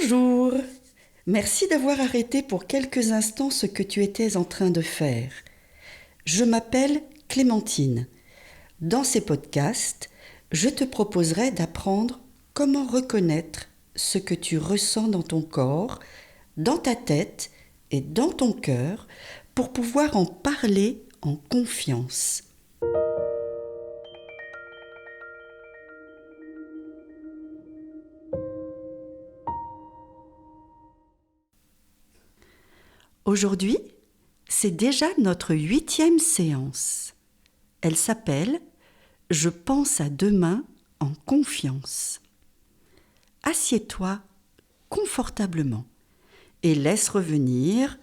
Bonjour. Merci d'avoir arrêté pour quelques instants ce que tu étais en train de faire. Je m'appelle Clémentine. Dans ces podcasts, je te proposerai d'apprendre comment reconnaître ce que tu ressens dans ton corps, dans ta tête et dans ton cœur pour pouvoir en parler en confiance. Aujourd'hui, c'est déjà notre 8e séance. Elle s'appelle « Je pense à demain en confiance ». Assieds-toi confortablement et laisse revenir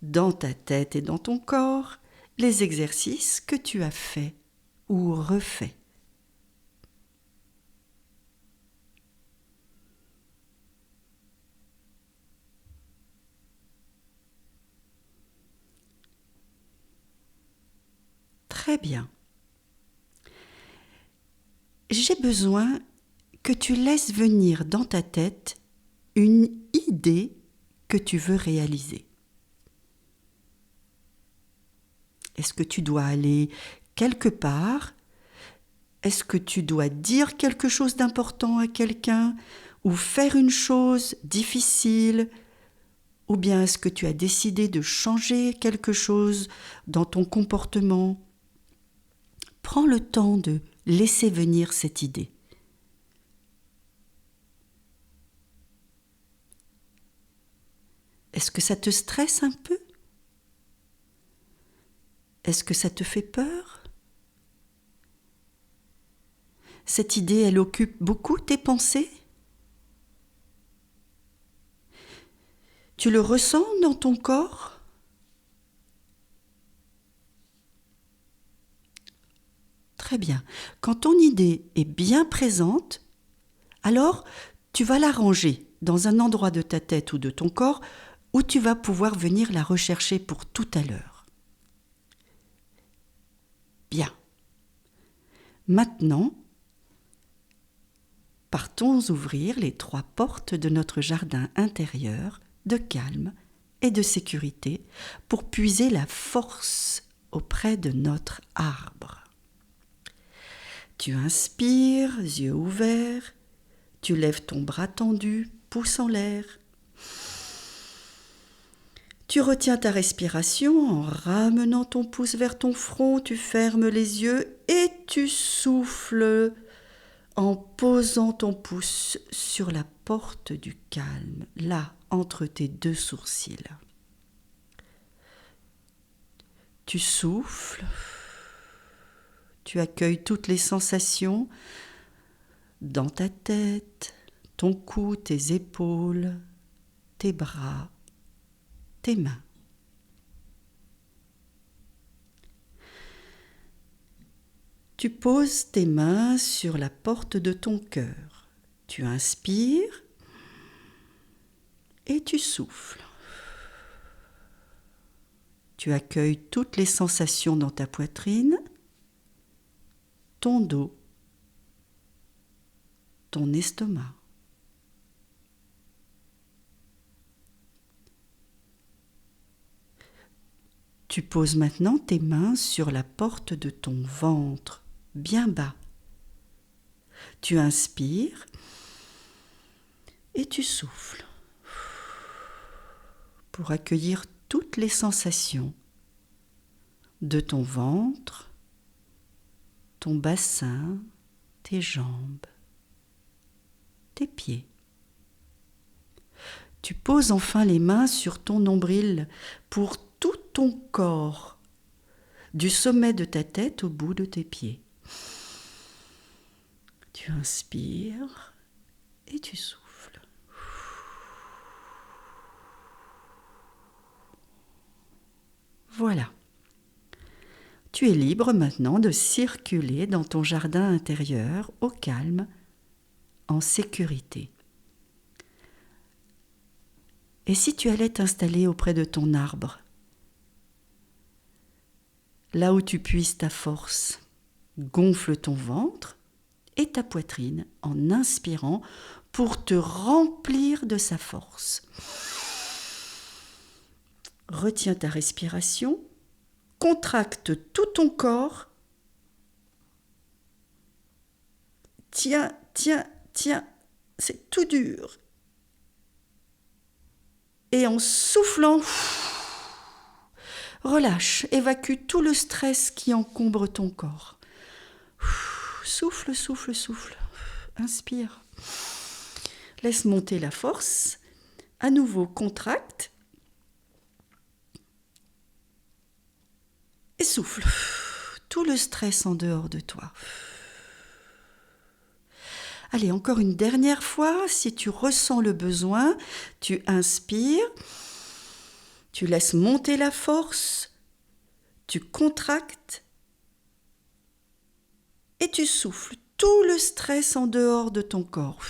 dans ta tête et dans ton corps les exercices que tu as faits ou refaits. Très bien. J'ai besoin que tu laisses venir dans ta tête une idée que tu veux réaliser. Est-ce que tu dois aller quelque part ? Est-ce que tu dois dire quelque chose d'important à quelqu'un ou faire une chose difficile ? Ou bien est-ce que tu as décidé de changer quelque chose dans ton comportement ? Prends le temps de laisser venir cette idée. Est-ce que ça te stresse un peu ? Est-ce que ça te fait peur ? Cette idée, elle occupe beaucoup tes pensées ? Tu le ressens dans ton corps ? Très bien. Quand ton idée est bien présente, alors tu vas la ranger dans un endroit de ta tête ou de ton corps où tu vas pouvoir venir la rechercher pour tout à l'heure. Bien. Maintenant, partons ouvrir les 3 portes de notre jardin intérieur de calme et de sécurité pour puiser la force auprès de notre arbre. Tu inspires, yeux ouverts, tu lèves ton bras tendu, pouce en l'air. Tu retiens ta respiration en ramenant ton pouce vers ton front, tu fermes les yeux et tu souffles en posant ton pouce sur la porte du calme, là, entre tes 2 sourcils. Tu souffles, tu accueilles toutes les sensations dans ta tête, ton cou, tes épaules, tes bras, tes mains. Tu poses tes mains sur la porte de ton cœur. Tu inspires et tu souffles. Tu accueilles toutes les sensations dans ta poitrine, ton dos, ton estomac. Tu poses maintenant tes mains sur la porte de ton ventre, bien bas. Tu inspires et tu souffles pour accueillir toutes les sensations de ton ventre, ton bassin, tes jambes, tes pieds. Tu poses enfin les mains sur ton nombril pour tout ton corps, du sommet de ta tête au bout de tes pieds. Tu inspires et tu souffles. Voilà. Tu es libre maintenant de circuler dans ton jardin intérieur au calme, en sécurité. Et si tu allais t'installer auprès de ton arbre, là où tu puises ta force, gonfle ton ventre et ta poitrine en inspirant pour te remplir de sa force. Retiens ta respiration, contracte tout ton corps. Tiens, tiens, tiens, c'est tout dur. Et en soufflant, relâche, évacue tout le stress qui encombre ton corps. Souffle, souffle, souffle. Inspire. Laisse monter la force. À nouveau, contracte. Et souffle. Tout le stress en dehors de toi. Allez, encore une dernière fois. Si tu ressens le besoin, tu inspires. Tu laisses monter la force. Tu contractes. Et tu souffles tout le stress en dehors de ton corps,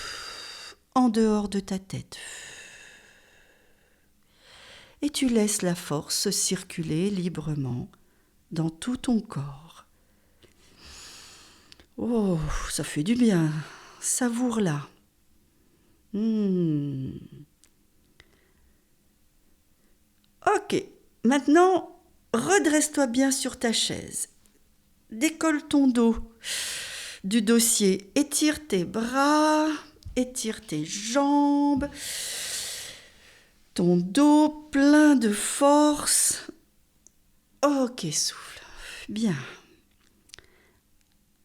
en dehors de ta tête. Et tu laisses la force circuler librement dans tout ton corps. Oh, ça fait du bien. Savoure-la. Ok, maintenant, redresse-toi bien sur ta chaise. Décolle ton dos du dossier. Étire tes bras, étire tes jambes. Ton dos plein de force. Ok, souffle. Bien.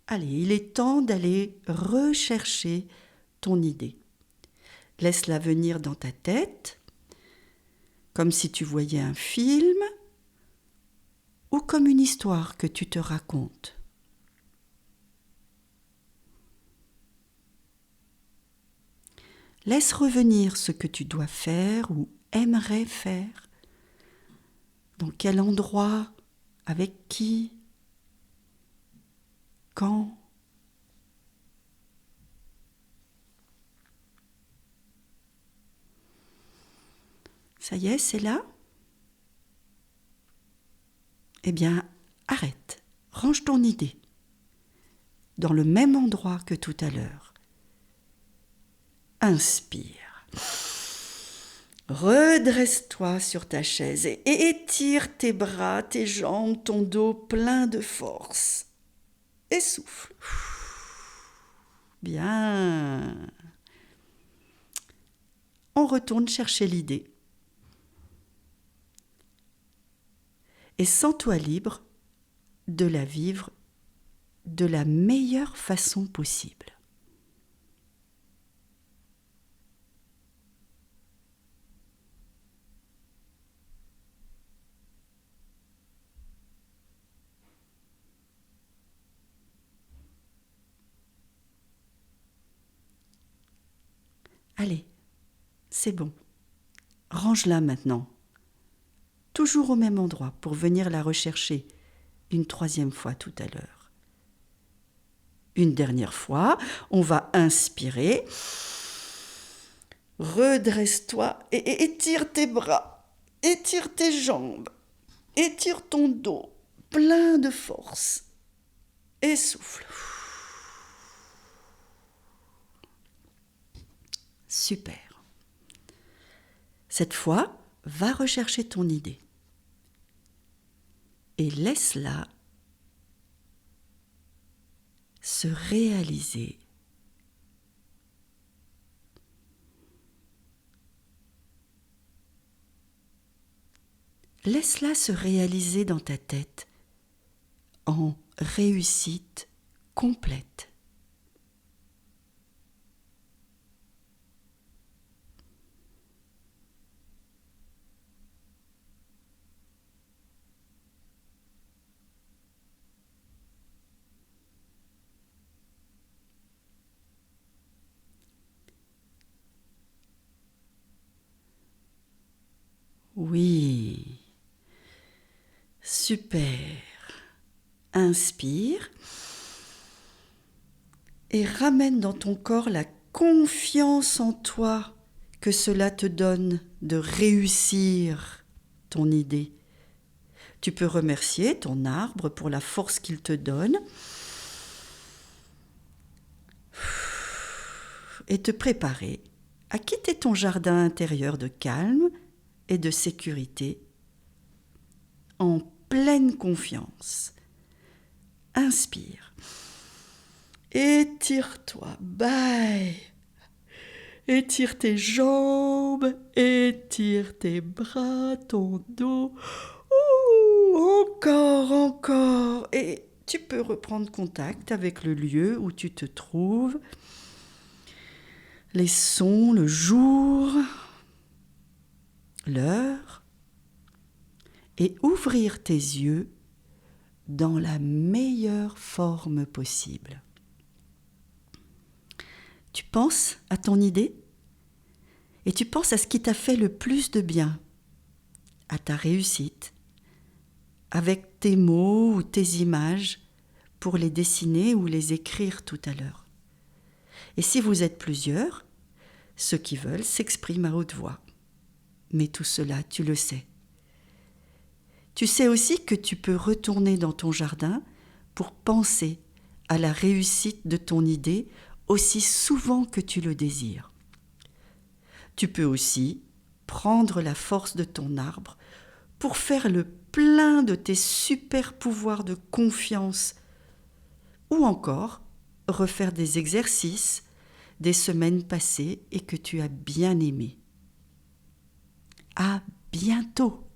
Allez, il est temps d'aller rechercher ton idée. Laisse-la venir dans ta tête, comme si tu voyais un film ou comme une histoire que tu te racontes. Laisse revenir ce que tu dois faire ou aimerais faire. Dans quel endroit, avec qui, quand. Ça y est, c'est là ? Eh bien, arrête, range ton idée dans le même endroit que tout à l'heure. Inspire. Redresse-toi sur ta chaise et étire tes bras, tes jambes, ton dos plein de force. Et souffle. Bien. On retourne chercher l'idée. Et sens-toi libre de la vivre de la meilleure façon possible. Allez, c'est bon. Range-la maintenant. Toujours au même endroit pour venir la rechercher une troisième fois tout à l'heure. Une dernière fois, on va inspirer. Redresse-toi et étire tes bras, étire tes jambes, étire ton dos, plein de force. Et souffle. Super. Cette fois, va rechercher ton idée. Et laisse-la se réaliser. Laisse-la se réaliser dans ta tête en réussite complète. Oui, super. Inspire et ramène dans ton corps la confiance en toi que cela te donne de réussir ton idée. Tu peux remercier ton arbre pour la force qu'il te donne. et te préparer à quitter ton jardin intérieur de calme et de sécurité en pleine confiance. Inspire. Étire-toi. Bye. Étire tes jambes, étire tes bras, ton dos. Encore. Et tu peux reprendre contact avec le lieu où tu te trouves, les sons, le jour, l'heure, et ouvrir tes yeux dans la meilleure forme possible. Tu penses à ton idée et tu penses à ce qui t'a fait le plus de bien, à ta réussite, avec tes mots ou tes images pour les dessiner ou les écrire tout à l'heure. Et si vous êtes plusieurs, ceux qui veulent s'expriment à haute voix. Mais tout cela, tu le sais. Tu sais aussi que tu peux retourner dans ton jardin pour penser à la réussite de ton idée aussi souvent que tu le désires. Tu peux aussi prendre la force de ton arbre pour faire le plein de tes super pouvoirs de confiance ou encore refaire des exercices des semaines passées et que tu as bien aimés. À bientôt!